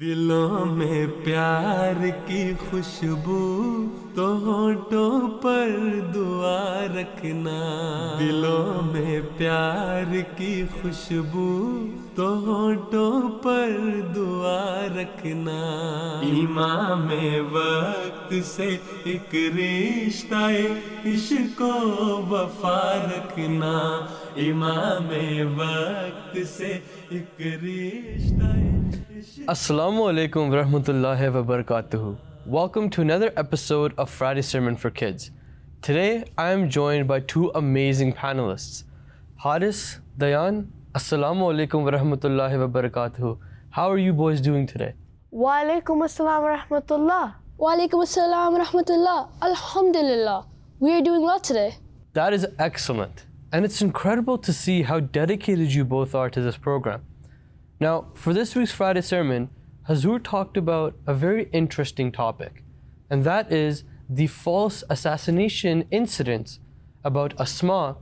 दिलों में प्यार की खुशबू तो होठों पर दुआ रखना। दिलों में प्यार की खुशबू तो होठों पर दुआ रखना। ईमान में वक्त से एक रिश्ता इश्क वफा रखना। ईमान में वक्त से एक रिश्ता। Assalamu alaikum wa rahmatullahi wa barakatuhu. Welcome to another episode of Friday Sermon for Kids. Today I am joined by two amazing panelists. Haris, Dayan, Assalamu alaikum wa rahmatullahi wa barakatuhu. How are you boys doing today? Wa alaikum assalam wa rahmatullah. Wa alaikum assalam wa rahmatullah. Alhamdulillah. We are doing well today. That is excellent. And it's incredible to see how dedicated you both are to this program. Now, for this week's Friday sermon, Hazur talked about a very interesting topic, and that is the false assassination incidents about Asma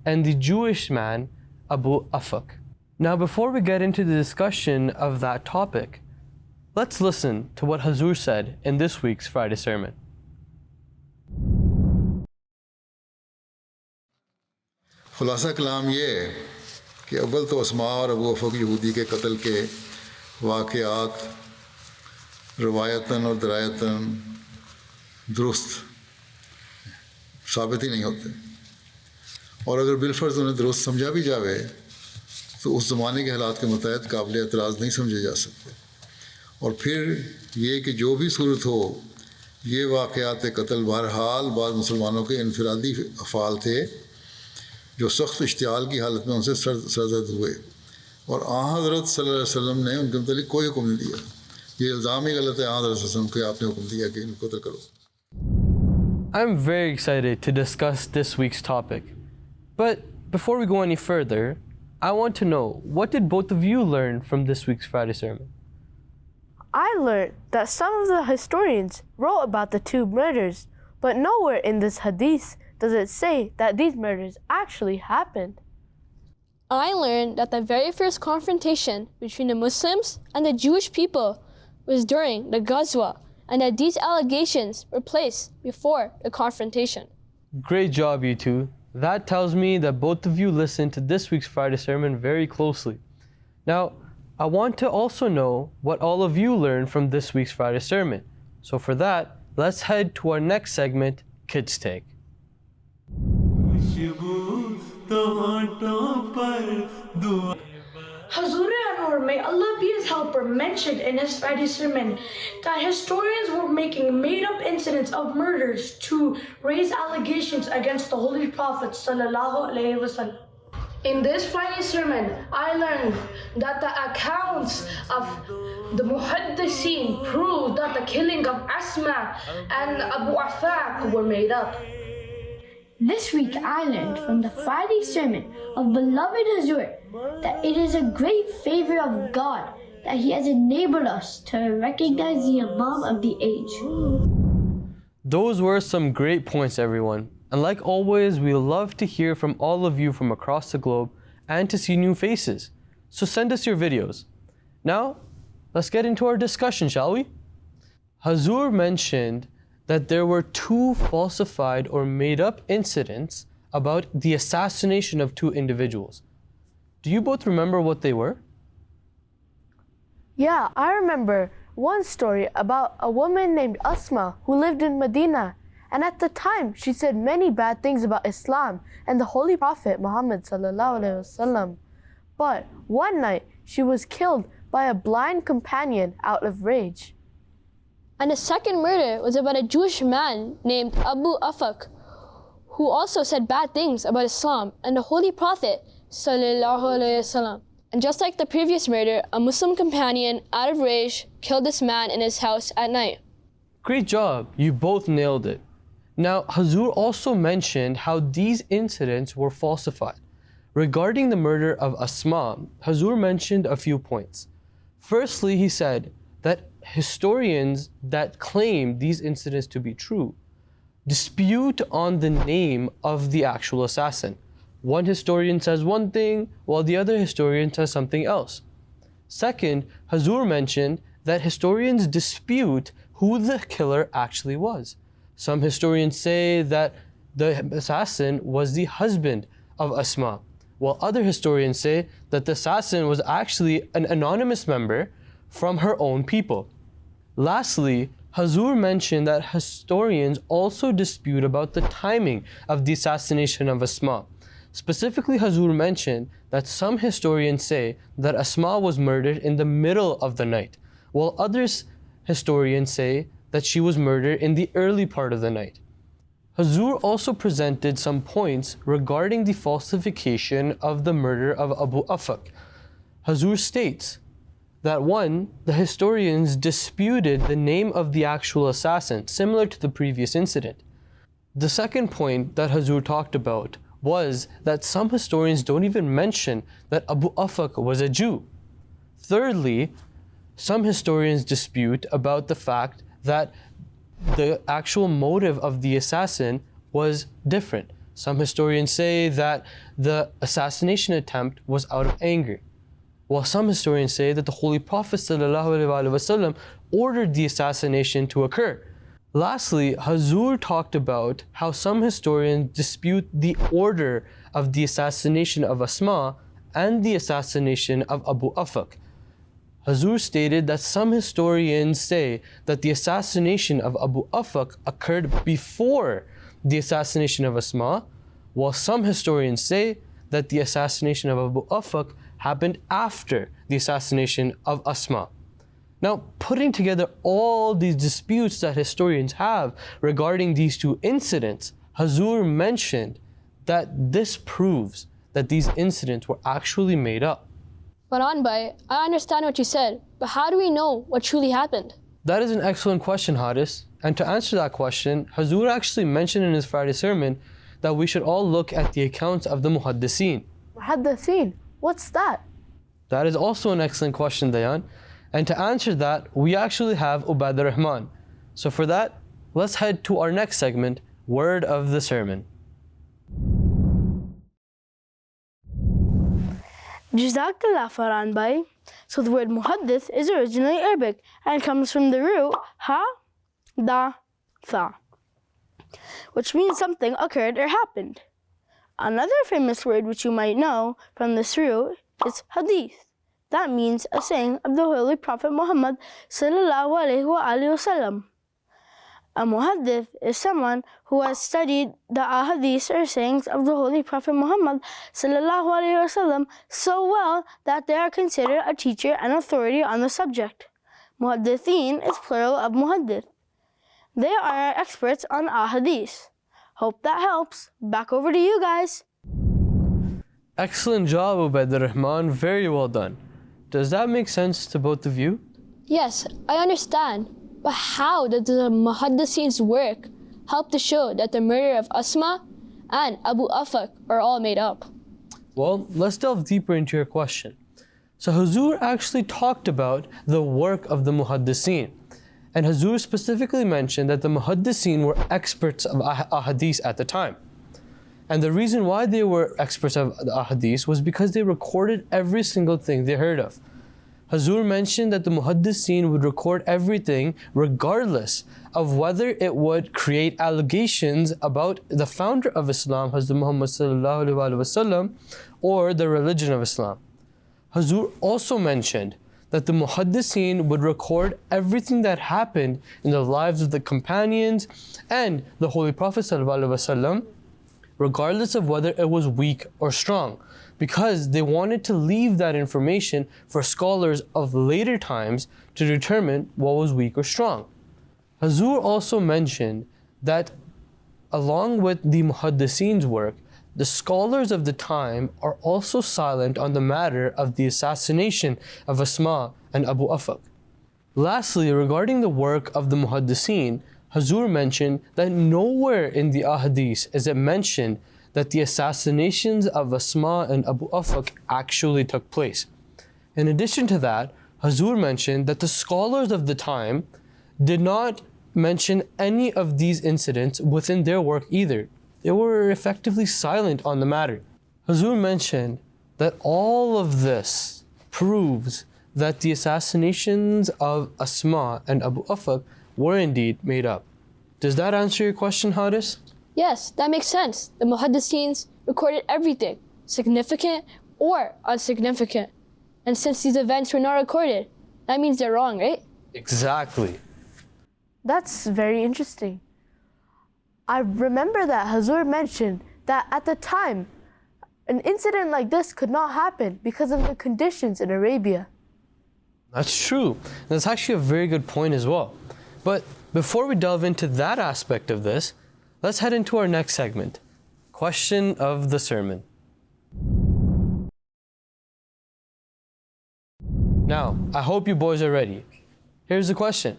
and the Jewish man Abu Afak. Now, before we get into the discussion of that topic, let's listen to what Hazur said in this week's Friday sermon. खुलासा कलाम ये है कि अव्वल तो अस्मा और अबू अफ़क यहूदी के कत्ल के वाक़यात रवायतन और दरायतन दुरुस्त साबित ही नहीं होते, और अगर बिलफर्ज उन्हें दुरुस्त समझा भी जावे तो उस ज़माने के हालात के मुताबिक काबिल एतराज़ नहीं समझे जा सकते। और फिर ये कि जो भी सूरत हो, ये वाक़यात कत्ल बहरहाल बाद मुसलमानों के इनफरादी अफ़ाल थे जो सख्त इश्तियाल की हालत में उनसे सरजद हुए, और हज़रत सल्लल्लाहु अलैहि वसल्लम ने उनके मुतालिक कोई हुक्म नहीं दिया। ये इल्ज़ाम ही गलत है हज़रत वसल्लम के, आपने हुक्म दिया कि इनको कत्ल करो। I'm very excited to discuss this week's topic. But before we go any further, I want to know, what did both of you learn from this week's Friday sermon? I learned that some of the historians wrote about the two murders, but nowhere in this hadith does it say that these murders actually happened. I learned that the very first confrontation between the Muslims and the Jewish people was during the Ghazwa, and that these allegations were placed before the confrontation. Great job, you two. That tells me that both of you listened to this week's Friday sermon very closely. Now, I want to also know what all of you learned from this week's Friday sermon. So for that, let's head to our next segment, Kids Take. Hazur Anwar, may Allah be his helper, mentioned in his Friday sermon that historians were making made-up incidents of murders to raise allegations against the Holy Prophet sallallahu alaihi wasallam. In this Friday sermon, I learned that the accounts of the Muhaddiseen prove that the killing of Asma and Abu Afak were made up. This week I learned from the Friday sermon of beloved Hazur that it is a great favor of God that He has enabled us to recognize the Imam of the age. Those were some great points, everyone. And like always, we love to hear from all of you from across the globe and to see new faces. So send us your videos. Now, let's get into our discussion, shall we? Hazur mentioned that there were two falsified or made up incidents about the assassination of two individuals. Do you both remember what they were? Yeah, I remember one story about a woman named Asma who lived in Medina, and at the time she said many bad things about Islam and the Holy Prophet Muhammad sallallahu alaihi wasallam. But one night she was killed by a blind companion out of rage. And the second murder was about a Jewish man named Abu Afak, who also said bad things about Islam and the Holy Prophet sallallahu alaihi wasallam. And just like the previous murder, a Muslim companion out of rage killed this man in his house at night. Great job, you both nailed it. Now, Hazur also mentioned how these incidents were falsified. Regarding the murder of Asma, Hazur mentioned a few points. Firstly, he said that historians that claim these incidents to be true dispute on the name of the actual assassin. One historian says one thing, while the other historian says something else. Second, Hazur mentioned that historians dispute who the killer actually was. Some historians say that the assassin was the husband of Asma, while other historians say that the assassin was actually an anonymous member from her own people. Lastly, Hazur mentioned that historians also dispute about the timing of the assassination of Asma. Specifically, Hazur mentioned that some historians say that Asma was murdered in the middle of the night, while others historians say that she was murdered in the early part of the night. Hazur also presented some points regarding the falsification of the murder of Abu Afak. Hazur states that 1. The historians disputed the name of the actual assassin, similar to the previous incident. The second point that Hazur talked about was that some historians don't even mention that Abu Afak was a Jew. Thirdly, some historians dispute about the fact that the actual motive of the assassin was different. Some historians say that the assassination attempt was out of anger, while some historians say that the Holy Prophet ﷺ ordered the assassination to occur. Lastly, Hazur talked about how some historians dispute the order of the assassination of Asma and the assassination of Abu Afak. Hazur stated that some historians say that the assassination of Abu Afak occurred before the assassination of Asma, while some historians say that the assassination of Abu Afak happened after the assassination of Asma. Now, putting together all these disputes that historians have regarding these two incidents, Hazur mentioned that this proves that these incidents were actually made up. Farhan Bhai, I understand what you said, but how do we know what truly happened? That is an excellent question, Haris. And to answer that question, Hazur actually mentioned in his Friday sermon that we should all look at the accounts of the Muhaddiseen. Muhaddithin, what's that? That is also an excellent question, Dayan. And to answer that, we actually have Ubaid Rahman. So for that, let's head to our next segment, Word of the Sermon. Jazakallah Farhan Bhai. So the word muhaddith is originally Arabic and comes from the root ha-da-tha, which means something occurred or happened. Another famous word which you might know from this root is hadith. That means a saying of the Holy Prophet Muhammad sallallahu alaihi wasallam. A muhaddith is someone who has studied the ahadith or sayings of the Holy Prophet Muhammad sallallahu alaihi wasallam so well that they are considered a teacher and authority on the subject. Muhaddithin is plural of muhaddith. They are experts on ahadith. Hope that helps. Back over to you guys. Excellent job, Ubaid Rahman. Very well done. Does that make sense to both of you? Yes, I understand. But how does the Muhaddithin's work help to show that the murder of Asma and Abu Afak are all made up? Well, let's delve deeper into your question. So Hazur actually talked about the work of the Muhaddithin. And Hazur specifically mentioned that the Muhaddithin were experts of ahadith at the time. And the reason why they were experts of the ahadith was because they recorded every single thing they heard of. Hazur mentioned that the Muhaddithin would record everything regardless of whether it would create allegations about the founder of Islam, Hazrat Muhammad sallallahu alaihi wasallam, or the religion of Islam. Hazur also mentioned that the Muhaddithin would record everything that happened in the lives of the companions and the Holy Prophet sallallahu alaihi wasallam, regardless of whether it was weak or strong, because they wanted to leave that information for scholars of later times to determine what was weak or strong. Hazur also mentioned that along with the Muhaddithin's work, the scholars of the time are also silent on the matter of the assassination of Asma and Abu Afak. Lastly, regarding the work of the Muhaddithin, Hazur mentioned that nowhere in the ahadith is it mentioned that the assassinations of Asma and Abu Afak actually took place. In addition to that, Hazur mentioned that the scholars of the time did not mention any of these incidents within their work either. They were effectively silent on the matter. Hazur mentioned that all of this proves that the assassinations of Asma and Abu Afak were indeed made up. Does that answer your question, Haris? Yes, that makes sense. The Muhaddisins recorded everything, significant or insignificant. And since these events were not recorded, that means they're wrong, right? Exactly. That's very interesting. I remember that Hazur mentioned that at the time, an incident like this could not happen because of the conditions in Arabia. That's true. That's actually a very good point as well. But before we delve into that aspect of this, let's head into our next segment, Question of the Sermon. Now, I hope you boys are ready. Here's the question.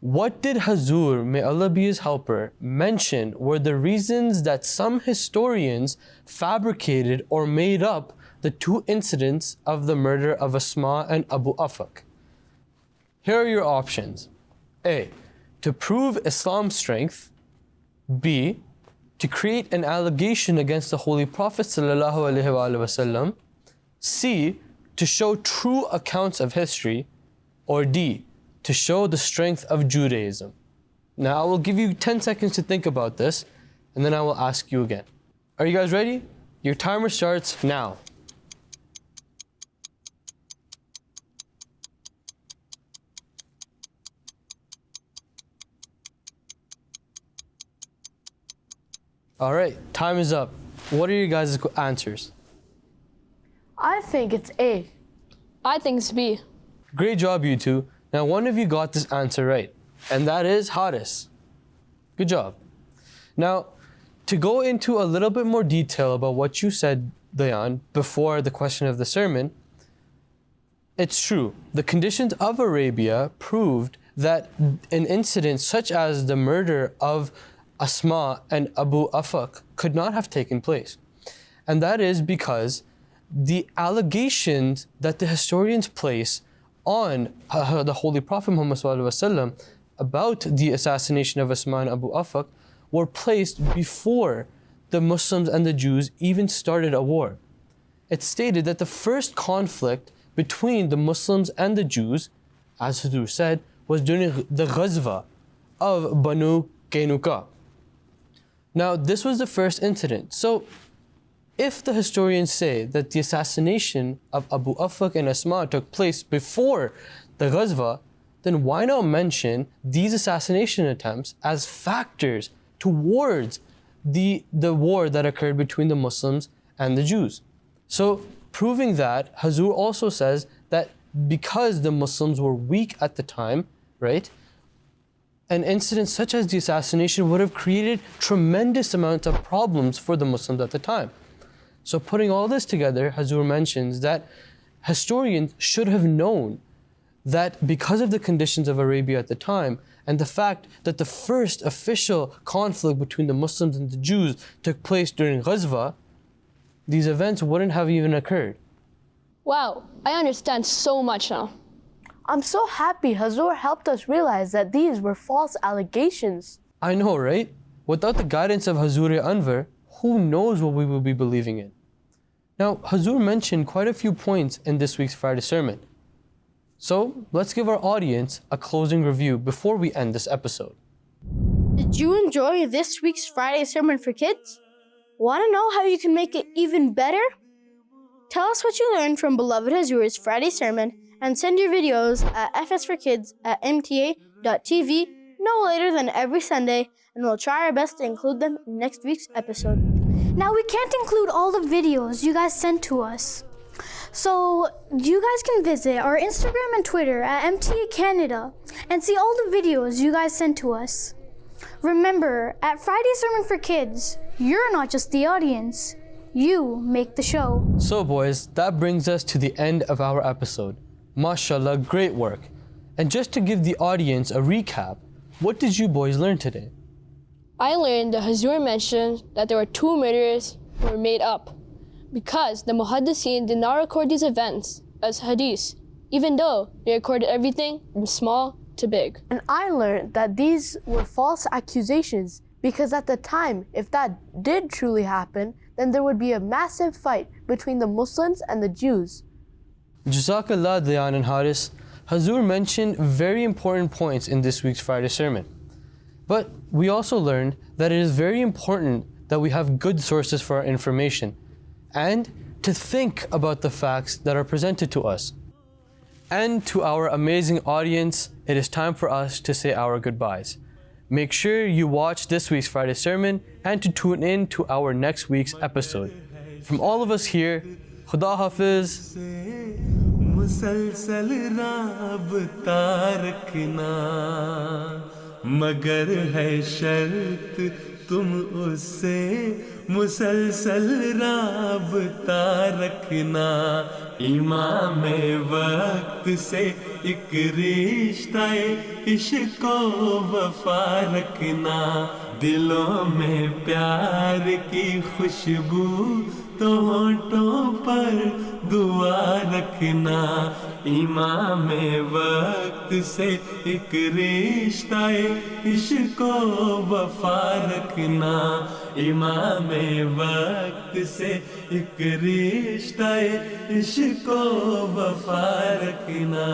What did Hazur, may Allah be his helper, mention were the reasons that some historians fabricated or made up the two incidents of the murder of Asma and Abu Afak? Here are your options. A. To prove Islam's strength. B. To create an allegation against the Holy Prophet ﷺ. C. To show true accounts of history. Or D. To show the strength of Judaism. Now I will give you 10 seconds to think about this, and then I will ask you again. Are you guys ready? Your timer starts now. All right, time is up. What are your guys' answers? I think it's A. I think it's B. Great job, you two. Now, one of you got this answer right, and that is Haris. Good job. Now, to go into a little bit more detail about what you said, Dayan, before the question of the sermon, it's true. The conditions of Arabia proved that an incident such as the murder of Asma and Abu Afak could not have taken place. And that is because the allegations that the historians place on the Holy Prophet Muhammad ﷺ about the assassination of Asma and Abu Afak were placed before the Muslims and the Jews even started a war. It stated that the first conflict between the Muslims and the Jews, as Hazur said, was during the Ghazwa of Banu Qaynuqa. Now, this was the first incident. So, if the historians say that the assassination of Abu Afak and Asma took place before the Ghazwa, then why not mention these assassination attempts as factors towards the war that occurred between the Muslims and the Jews? So, proving that, Hazur also says that because the Muslims were weak at the time, right, an incident such as the assassination would have created tremendous amounts of problems for the Muslims at the time. So putting all this together, Hazur mentions that historians should have known that because of the conditions of Arabia at the time and the fact that the first official conflict between the Muslims and the Jews took place during Ghazwa, these events wouldn't have even occurred. Wow, I understand so much now. I'm so happy Hazur helped us realize that these were false allegations. I know, right? Without the guidance of Hazur Anwar, who knows what we will be believing in? Now, Hazur mentioned quite a few points in this week's Friday sermon. So, let's give our audience a closing review before we end this episode. Did you enjoy this week's Friday sermon for kids? Want to know how you can make it even better? Tell us what you learned from beloved Hazur's Friday sermon and send your videos at fsforkids@mta.tv no later than every Sunday, and we'll try our best to include them in next week's episode. Now, we can't include all the videos you guys sent to us. So, you guys can visit our Instagram and Twitter at MTA Canada and see all the videos you guys sent to us. Remember, at Friday Sermon for Kids, you're not just the audience, you make the show. So boys, that brings us to the end of our episode. MashaAllah, great work. And just to give the audience a recap, what did you boys learn today? I learned that Hazur mentioned that there were two murders who were made up because the Muhaddisin did not record these events as hadith, even though they recorded everything from small to big. And I learned that these were false accusations because at the time, if that did truly happen, then there would be a massive fight between the Muslims and the Jews. Jazakallah, Dayan and Haris. Hazur mentioned very important points in this week's Friday sermon. But we also learned that it is very important that we have good sources for our information and to think about the facts that are presented to us. And to our amazing audience, it is time for us to say our goodbyes. Make sure you watch this week's Friday sermon and to tune in to our next week's episode. From all of us here, Khuda Hafiz. मुसलसल राबता रखना, मगर है शर्त तुम उससे मुसलसल राबता रखना। इमाम वक्त से एक रिश्ता इश्क वफा रखना, दिलों में प्यार की खुशबू तो होठों पर दुआ रखना। इमाम वक्त से एक रिश्ता इश्क वफा रखना, इमाम वक्त से एक रिश्ता इश्क वफा रखना।